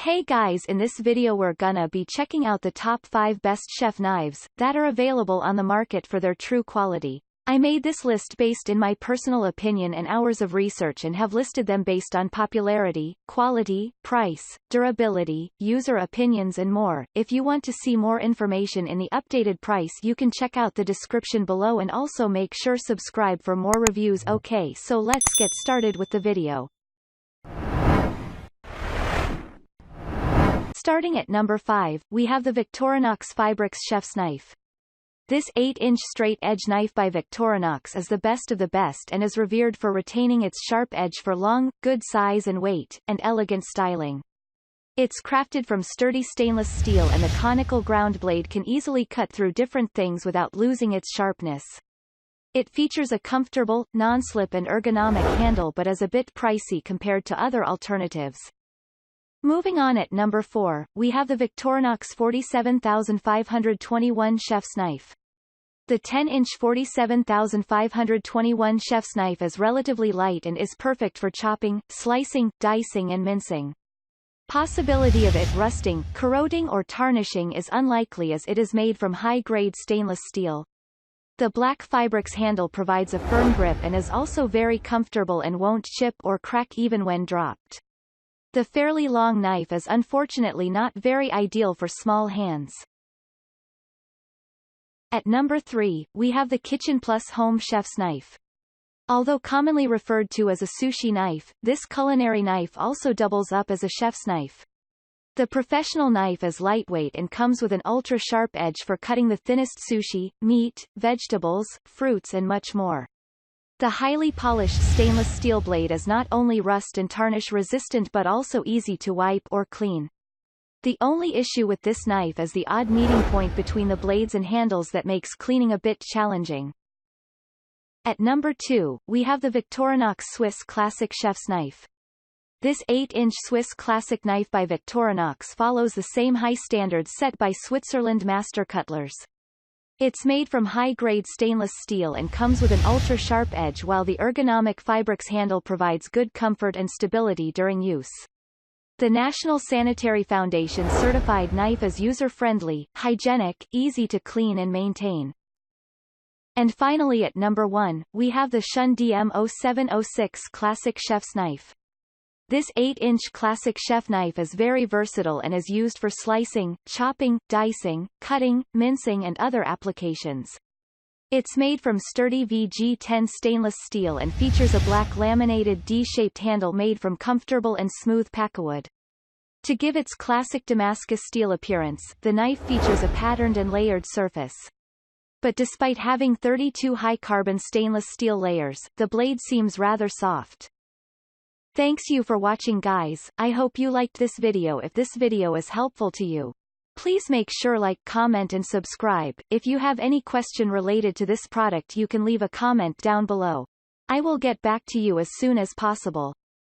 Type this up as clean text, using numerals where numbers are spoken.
Hey guys, in this video we're gonna be checking out the top 5 best chef knives that are available on the market for their true quality. I made this list based in my personal opinion and hours of research and have listed them based on popularity, quality, price, durability, user opinions and more. If you want to see more information in the updated price you can check out the description below and also make sure subscribe for more reviews. Okay, so let's get started with the video. Starting at number 5, we have the Victorinox Fibrox Chef's Knife. This 8-inch straight-edge knife by Victorinox is the best of the best and is revered for retaining its sharp edge for long, good size and weight, and elegant styling. It's crafted from sturdy stainless steel and the conical ground blade can easily cut through different things without losing its sharpness. It features a comfortable, non-slip and ergonomic handle but is a bit pricey compared to other alternatives. Moving on at number 4, we have the Victorinox 47521 Chef's Knife. The 10-inch 47521 Chef's Knife is relatively light and is perfect for chopping, slicing, dicing and mincing. Possibility of it rusting, corroding or tarnishing is unlikely as it is made from high-grade stainless steel. The black Fibrox handle provides a firm grip and is also very comfortable and won't chip or crack even when dropped. The fairly long knife is unfortunately not very ideal for small hands. At number 3, we have the Kitchen Plus Home Chef's Knife. Although commonly referred to as a sushi knife, this culinary knife also doubles up as a chef's knife. The professional knife is lightweight and comes with an ultra-sharp edge for cutting the thinnest sushi, meat, vegetables, fruits and much more. The highly polished stainless steel blade is not only rust and tarnish resistant but also easy to wipe or clean. The only issue with this knife is the odd meeting point between the blades and handles that makes cleaning a bit challenging. At number 2, we have the Victorinox Swiss Classic Chef's Knife. This 8-inch Swiss Classic knife by Victorinox follows the same high standards set by Switzerland master cutlers. It's made from high-grade stainless steel and comes with an ultra-sharp edge while the ergonomic Fibrox handle provides good comfort and stability during use. The National Sanitary Foundation certified knife is user-friendly, hygienic, easy to clean and maintain. And finally at number 1, we have the Shun DM0706 Classic Chef's Knife. This 8-inch classic chef knife is very versatile and is used for slicing, chopping, dicing, cutting, mincing and other applications. It's made from sturdy VG10 stainless steel and features a black laminated D-shaped handle made from comfortable and smooth pakkawood. To give its classic Damascus steel appearance, the knife features a patterned and layered surface. But despite having 32 high-carbon stainless steel layers, the blade seems rather soft. Thanks you for watching guys, I hope you liked this video. If this video is helpful to you, please make sure like, comment and subscribe. If you have any question related to this product you can leave a comment down below. I will get back to you as soon as possible.